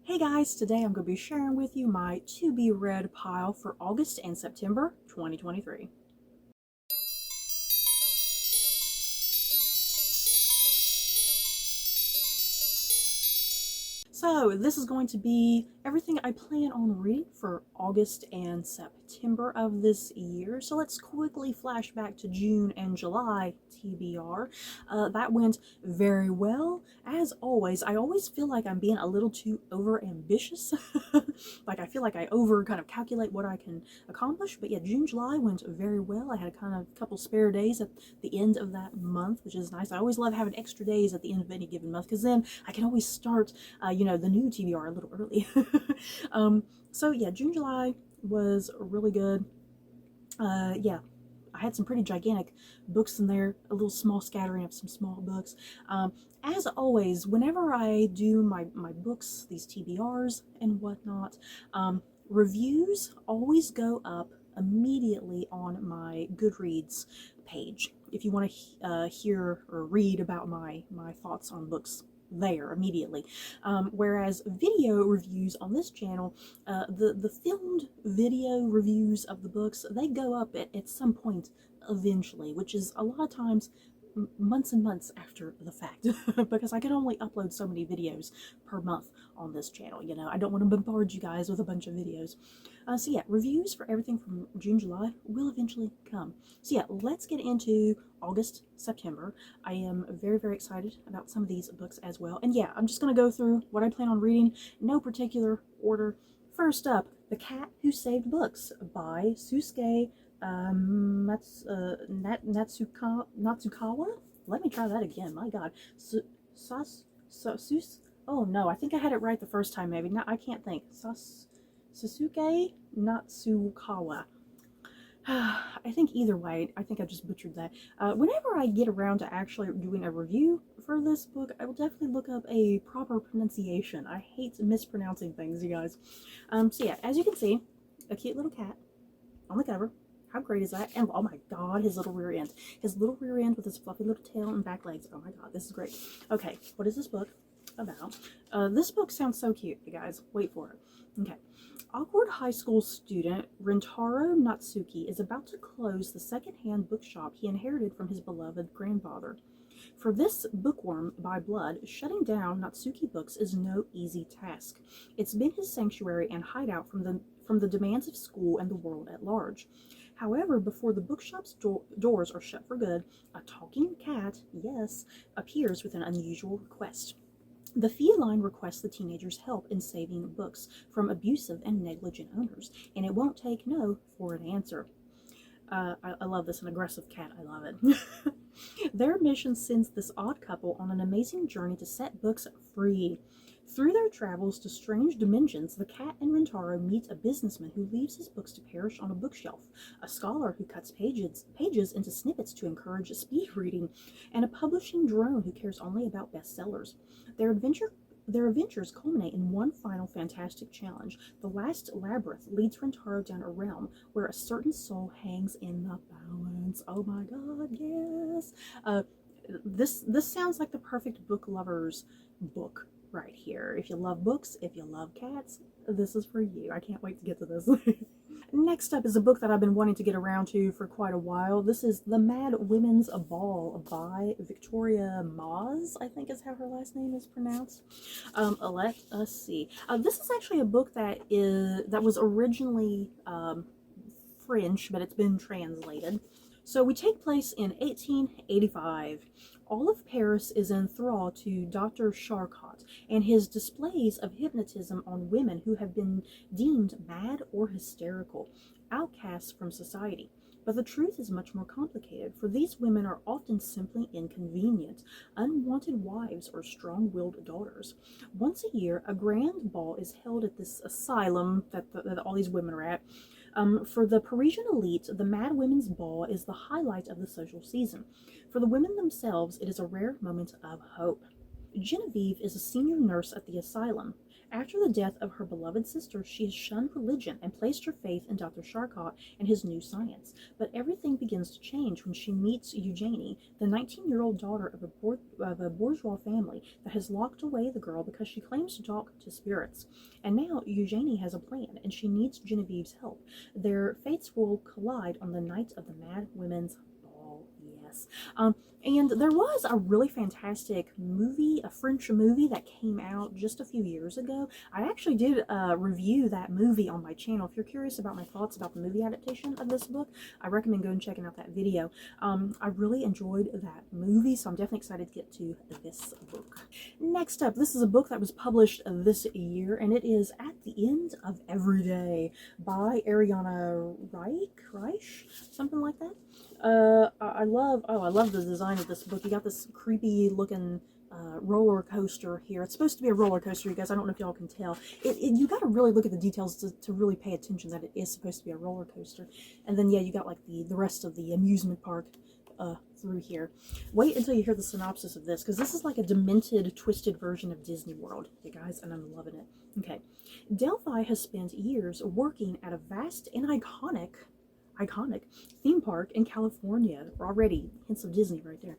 Hey guys, today I'm going to be sharing with you my to be read pile for August and September 2023. So this is going to be everything I plan on reading for August and September of this year. So let's quickly flash back to June and July TBR. That went very well. As always, I always feel like I'm being a little too over ambitious. Like I feel like I over kind of calculate what I can accomplish. But yeah, June, July went very well. I had a kind of couple spare days at the end of that month, which is nice. I always love having extra days at the end of any given month because then I can always start the new TBR a little early. So yeah, June, July was really good. Yeah, I had some pretty gigantic books in there, a little small scattering of some small books. As always, whenever I do my books, these TBRs and whatnot, reviews always go up immediately on my Goodreads page. If you want to hear or read about my thoughts on books there immediately. Whereas video reviews on this channel, the filmed video reviews of the books, they go up at some point eventually, which is a lot of times months and months after the fact because I can only upload so many videos per month on this channel. I don't want to bombard you guys with a bunch of videos. So yeah, reviews for everything from June, July will eventually come. So yeah, let's get into August, September. I am very, very excited about some of these books as well. And yeah, I'm just going to go through what I plan on reading, no particular order. First up, The Cat Who Saved Books by Susuke Natsukawa? Let me try that again. My God. Oh no, I think I had it right the first time maybe. No, I can't think. Sasuke Natsukawa. I think either way, I think I just butchered that. Whenever I get around to actually doing a review for this book, I will definitely look up a proper pronunciation. I hate mispronouncing things, you guys. So yeah, as you can see, a cute little cat on the cover. How great is that? And oh my God, his little rear end. His little rear end with his fluffy little tail and back legs. Oh my God, this is great. Okay, what is this book about? This book sounds so cute, you guys. Wait for it. Okay. Awkward high school student Rintaro Natsuki is about to close the second-hand bookshop he inherited from his beloved grandfather. For this bookworm by blood, shutting down Natsuki Books is no easy task. It's been his sanctuary and hideout from the demands of school and the world at large. However, before the bookshop's doors are shut for good, a talking cat, yes, appears with an unusual request. The feline requests the teenager's help in saving books from abusive and negligent owners, and it won't take no for an answer. I love this, an aggressive cat, I love it. Their mission sends this odd couple on an amazing journey to set books free. Through their travels to strange dimensions, the cat and Rintaro meet a businessman who leaves his books to perish on a bookshelf, a scholar who cuts pages into snippets to encourage speed reading, and a publishing drone who cares only about bestsellers. Their adventures culminate in one final fantastic challenge. The last labyrinth leads Rintaro down a realm where a certain soul hangs in the balance. Oh my God, yes! This sounds like the perfect book lover's book right here. If you love books, if you love cats, this is for you. I can't wait to get to this. Next up is a book that I've been wanting to get around to for quite a while. This is The Mad Women's Ball by Victoria Moz, I think is how her last name is pronounced. Let us see. This is actually a book that was originally French, but it's been translated. So we take place in 1885. All of Paris is in thrall to Dr. Charcot and his displays of hypnotism on women who have been deemed mad or hysterical, outcasts from society. But the truth is much more complicated, for these women are often simply inconvenient, unwanted wives or strong-willed daughters. Once a year, a grand ball is held at this asylum that all these women are at. For the Parisian elite, the Mad Women's Ball is the highlight of the social season. For the women themselves, it is a rare moment of hope. Genevieve is a senior nurse at the asylum. After the death of her beloved sister, she has shunned religion and placed her faith in Dr. Charcot and his new science. But everything begins to change when she meets Eugenie, the 19-year-old daughter of a bourgeois family that has locked away the girl because she claims to talk to spirits. And now Eugenie has a plan, and she needs Genevieve's help. Their fates will collide on the night of the Mad Women's Ball. Yes. And there was a really fantastic movie, a French movie that came out just a few years ago. I actually did review that movie on my channel. If you're curious about my thoughts about the movie adaptation of this book, I recommend going and checking out that video. I really enjoyed that movie, so I'm definitely excited to get to this book. Next up, this is a book that was published this year, and it is At the End of Every Day by Ariana Reich, something like that. I love the design of this book. You got this creepy looking roller coaster here. It's supposed to be a roller coaster, you guys. I don't know if y'all can tell. You got to really look at the details to really pay attention that it is supposed to be a roller coaster. And then, yeah, you got like the rest of the amusement park through here. Wait until you hear the synopsis of this, because this is like a demented, twisted version of Disney World, you guys, and I'm loving it. Okay. Delphi has spent years working at a vast and iconic theme park in California. Already hints of Disney right there.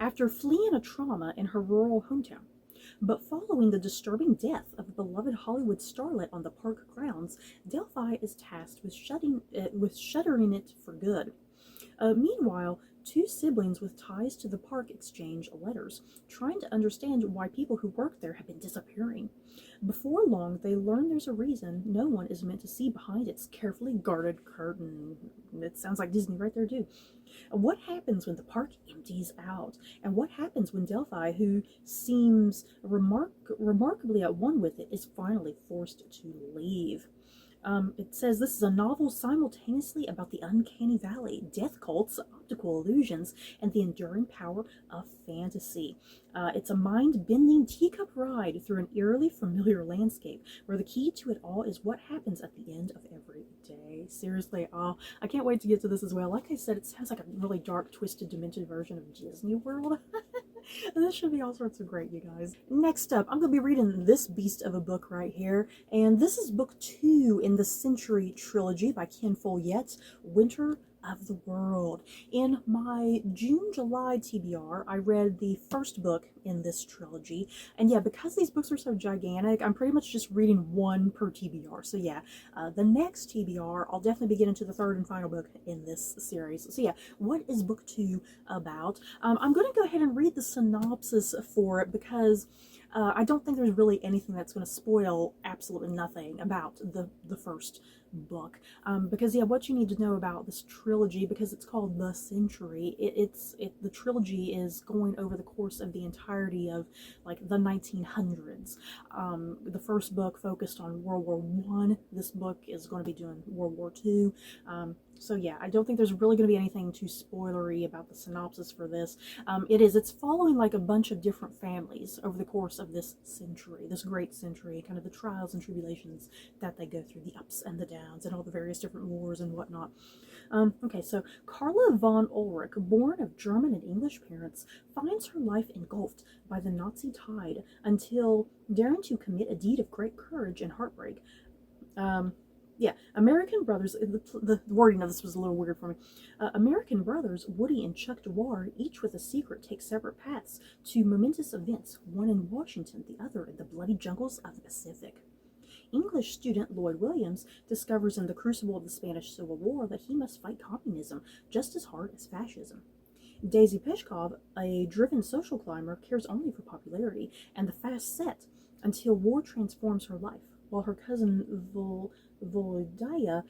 After fleeing a trauma in her rural hometown. But following the disturbing death of a beloved Hollywood starlet on the park grounds, Delphi is tasked with shuttering it for good. Meanwhile, two siblings with ties to the park exchange letters, trying to understand why people who work there have been disappearing. Before long, they learn there's a reason no one is meant to see behind its carefully guarded curtain. It sounds like Disney right there, too. What happens when the park empties out? And what happens when Delphi, who seems remarkably at one with it, is finally forced to leave? It says this is a novel simultaneously about the uncanny valley, death cults, optical illusions, and the enduring power of fantasy. It's a mind-bending teacup ride through an eerily familiar landscape, where the key to it all is what happens at the end of every day. Seriously, I can't wait to get to this as well. Like I said, it sounds like a really dark, twisted, demented version of Disney World. This should be all sorts of great, you guys. Next up, I'm going to be reading this beast of a book right here, and this is book 2 in the Century trilogy by Ken Follett, Winter of the World. In my June-July TBR, I read the first book in this trilogy, and yeah, because these books are so gigantic, I'm pretty much just reading one per TBR. So yeah, the next TBR, I'll definitely be getting to the third and final book in this series. So yeah, what is book 2 about? I'm going to go ahead and read the synopsis for it, because I don't think there's really anything that's going to spoil absolutely nothing about the first book, because yeah, what you need to know about this trilogy, because it's called The Century, the trilogy is going over the course of the entirety of like the 1900s. The first book focused on World War I. This book is going to be doing World War II. So yeah, I don't think there's really going to be anything too spoilery about the synopsis for this. It's following like a bunch of different families over the course of this century, this great century, kind of the trials and tribulations that they go through, the ups and the downs, and all the various different wars and whatnot. Okay, so Carla von Ulrich, born of German and English parents, finds her life engulfed by the Nazi tide until, daring to commit a deed of great courage and heartbreak, American brothers, the wording of this was a little weird for me. American brothers, Woody and Chuck Dewar, each with a secret, take separate paths to momentous events, one in Washington, the other in the bloody jungles of the Pacific. English student Lloyd Williams discovers in the crucible of the Spanish Civil War that he must fight communism just as hard as fascism. Daisy Peshkov, a driven social climber, cares only for popularity and the fast set until war transforms her life, while her cousin Volodya,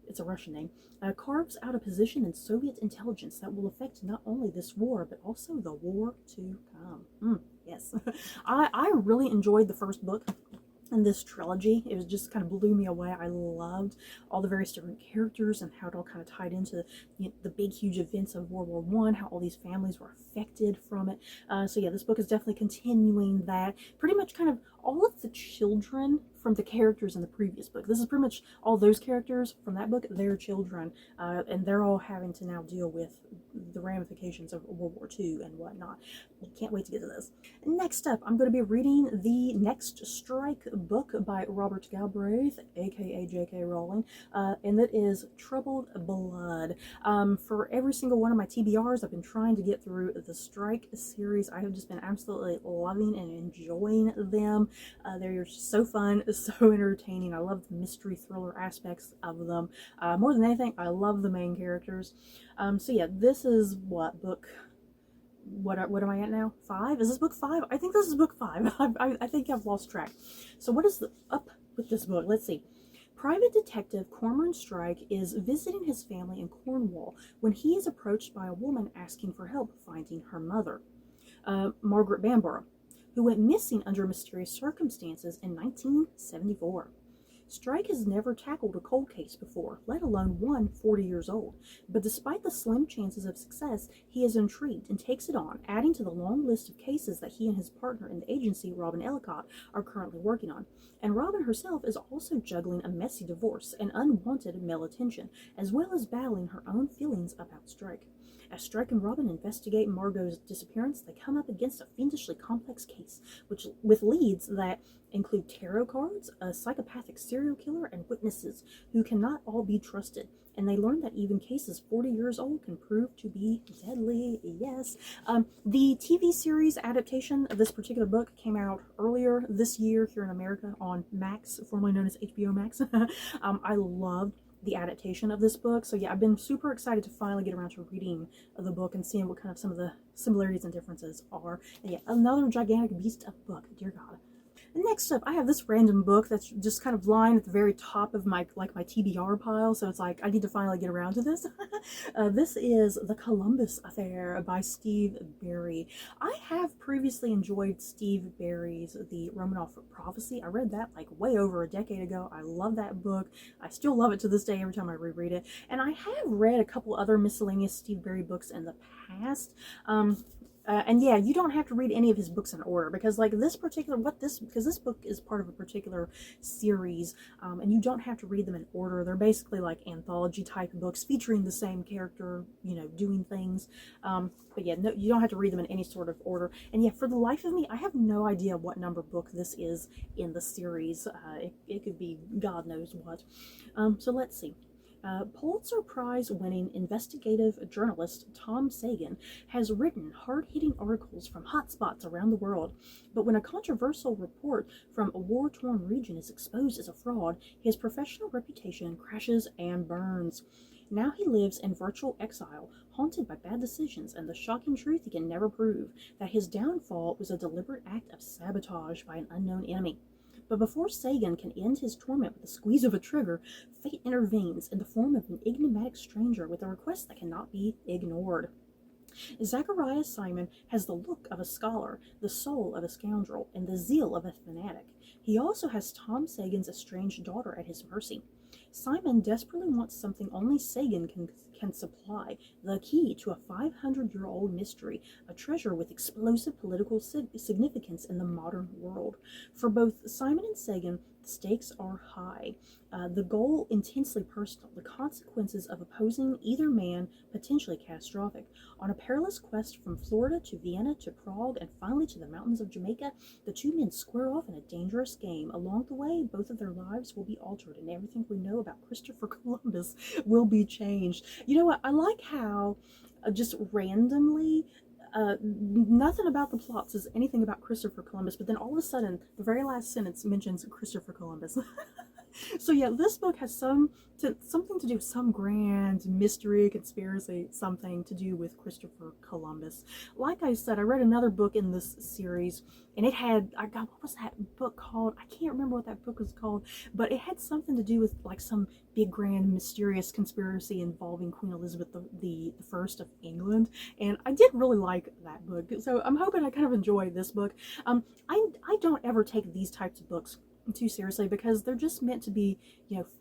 it's a Russian name, carves out a position in Soviet intelligence that will affect not only this war, but also the war to come. Yes. I really enjoyed the first book in this trilogy. It was just kind of blew me away. I loved all the various different characters and how it all kind of tied into the big, huge events of World War I, how all these families were affected from it. So yeah, this book is definitely continuing that. Pretty much kind of all of the children from the characters in the previous book. This is pretty much all those characters from that book, they're children, and they're all having to now deal with the ramifications of World War II and whatnot. Can't wait to get to this. Next up, I'm going to be reading the Next Strike book by Robert Galbraith, aka J.K. Rowling, and that is Troubled Blood. For every single one of my TBRs, I've been trying to get through the Strike series. I have just been absolutely loving and enjoying them. They're so fun, so entertaining. I love the mystery thriller aspects of them. More than anything, I love the main characters. So yeah, this is what am I at now? 5? Is this book 5? I think this is book 5. I think I've lost track. So what is up with this book? Let's see. Private Detective Cormoran Strike is visiting his family in Cornwall when he is approached by a woman asking for help finding her mother, Margaret Bamborough, who went missing under mysterious circumstances in 1974. Strike has never tackled a cold case before, let alone one 40 years old, but despite the slim chances of success, he is intrigued and takes it on, adding to the long list of cases that he and his partner in the agency, Robin Ellicott, are currently working on. And Robin herself is also juggling a messy divorce and unwanted male attention, as well as battling her own feelings about Strike. As Strike and Robin investigate Margot's disappearance, they come up against a fiendishly complex case, with leads that include tarot cards, a psychopathic serial killer, and witnesses who cannot all be trusted. And they learn that even cases 40 years old can prove to be deadly. Yes. The TV series adaptation of this particular book came out earlier this year here in America on Max, formerly known as HBO Max. I loved the adaptation of this book. So yeah, I've been super excited to finally get around to reading the book and seeing what kind of some of the similarities and differences are. And yeah, another gigantic beast of book, dear God. Next up, I have this random book that's just kind of lying at the very top of my TBR pile, so it's like I need to finally get around to this. This is The Columbus Affair by Steve Berry. I have previously enjoyed Steve Berry's The Romanov Prophecy. I read that like way over a decade ago. I love that book. I still love it to this day every time I reread it. And I have read a couple other miscellaneous Steve Berry books in the past. And yeah, you don't have to read any of his books in order, because like this book is part of a particular series, and you don't have to read them in order. They're basically like anthology type books featuring the same character, doing things. But yeah, no, you don't have to read them in any sort of order. And yeah, for the life of me, I have no idea what number book this is in the series. It could be God knows what. So let's see. Pulitzer Prize-winning investigative journalist Tom Sagan has written hard-hitting articles from hotspots around the world, but when a controversial report from a war-torn region is exposed as a fraud, his professional reputation crashes and burns. Now he lives in virtual exile, haunted by bad decisions and the shocking truth he can never prove, that his downfall was a deliberate act of sabotage by an unknown enemy. But before Sagan can end his torment with the squeeze of a trigger, fate intervenes in the form of an enigmatic stranger with a request that cannot be ignored. Zachariah Simon has the look of a scholar, the soul of a scoundrel, and the zeal of a fanatic. He also has Tom Sagan's estranged daughter at his mercy. Simon desperately wants something only Sagan can supply, the key to a 500-year-old mystery, a treasure with explosive political significance in the modern world. For both Simon and Sagan, the stakes are high. The goal intensely personal, the consequences of opposing either man potentially catastrophic. On a perilous quest from Florida to Vienna to Prague and finally to the mountains of Jamaica, the two men square off in a dangerous game. Along the way, both of their lives will be altered and everything we know about Christopher Columbus will be changed. You know what? I like how just randomly nothing about the plot says anything about Christopher Columbus, but then all of a sudden the very last sentence mentions Christopher Columbus. So yeah, this book has something to do with some grand mystery, conspiracy, something to do with Christopher Columbus. Like I said, I read another book in this series, and it had, what was that book called? I can't remember what that book was called, but it had something to do with like some big grand mysterious conspiracy involving Queen Elizabeth the First of England, and I did really like that book. So I'm hoping I kind of enjoy this book. I don't ever take these types of books too seriously, because they're just meant to be,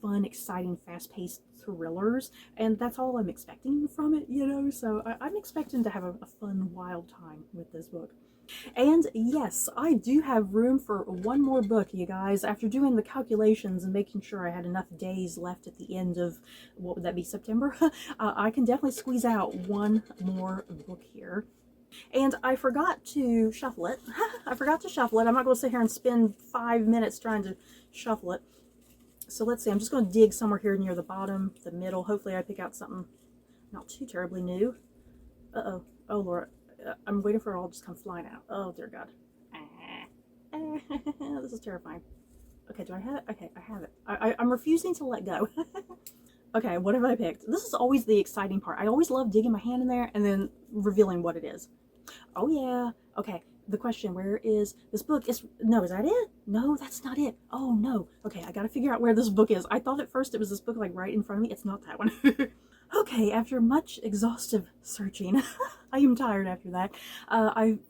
fun, exciting, fast-paced thrillers, and that's all I'm expecting from it, so I'm expecting to have a fun, wild time with this book. And yes, I do have room for one more book, you guys. After doing the calculations and making sure I had enough days left at the end of, what would that be, September? I can definitely squeeze out one more book here. And I forgot to shuffle it. I forgot to shuffle it. I'm not going to sit here and spend 5 minutes trying to shuffle it. So let's see. I'm just going to dig somewhere here near the bottom, the middle. Hopefully I pick out something not too terribly new. Uh-oh. Oh, Lord. I'm waiting for it all to just come flying out. Oh, dear God. This is terrifying. Okay, do I have it? Okay, I have it. I'm refusing to let go. Okay, what have I picked? This is always the exciting part. I always love digging my hand in there and then revealing what it is. Oh, yeah. Okay, the question, where is this book? No, is that it? No, that's not it. Oh, no. Okay, I gotta figure out where this book is. I thought at first it was this book, like, right in front of me. It's not that one. Okay, after much exhaustive searching, I am tired after that.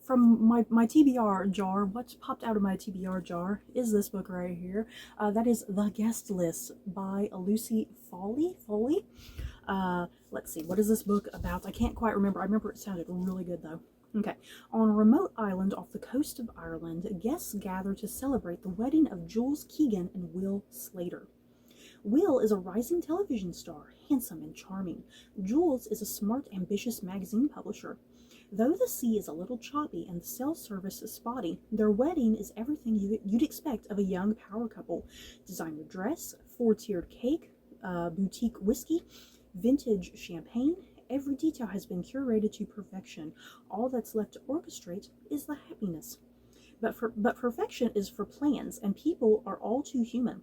From my TBR jar, what's popped out of my TBR jar is this book right here. That is The Guest List by Lucy Foley. Let's see, what is this book about? I can't quite remember. I remember it sounded really good though. Okay, on a remote island off the coast of Ireland, guests gather to celebrate the wedding of Jules Keegan and Will Slater. Will is a rising television star, handsome and charming. Jules is a smart, ambitious magazine publisher. Though the sea is a little choppy and the cell service is spotty, their wedding is everything you'd expect of a young power couple. Designer dress, 4-tiered cake, boutique whiskey, vintage champagne. Every detail has been curated to perfection. All that's left to orchestrate is the happiness. But perfection is for plans, and people are all too human.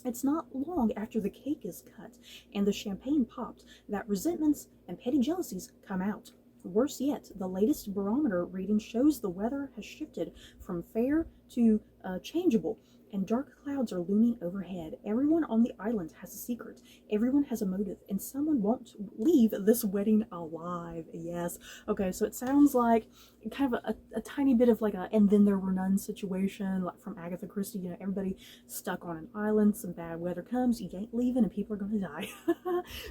It's not long after the cake is cut and the champagne popped that resentments and petty jealousies come out. Worse yet, the latest barometer reading shows the weather has shifted from fair to changeable, and dark clouds are looming overhead. Everyone on the island has a secret. Everyone has a motive, and someone won't leave this wedding alive. Yes. Okay, so it sounds like kind of a tiny bit of like a "and then there were none" situation, like from Agatha Christie. You know, everybody stuck on an island, some bad weather comes, you ain't leaving, and people are going to die.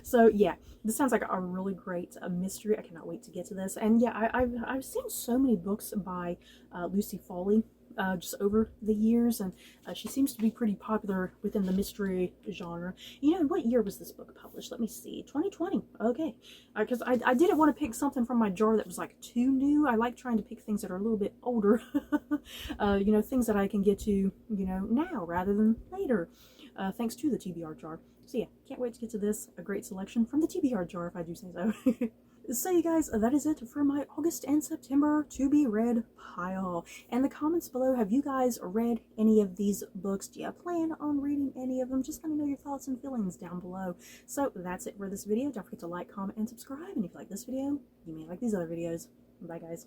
So yeah, this sounds like a really great mystery. I cannot wait to get to this. And yeah, I've seen so many books by Lucy Foley just over the years, and she seems to be pretty popular within the mystery genre. You know, what year was this book published? Let me see. 2020. Okay. Because I didn't want to pick something from my jar that was like too new. I like trying to pick things that are a little bit older. You know, things that I can get to, you know, now rather than later. Thanks to the TBR jar. So yeah, can't wait to get to this. A great selection from the TBR jar, if I do say so. So you guys, that is it for my August and September to be read pile. And the comments below, have you guys read any of these books? Do you plan on reading any of them? Just let me know your thoughts and feelings down below. So that's it for this video. Don't forget to like, comment, and subscribe. And if you like this video, you may like these other videos. Bye guys.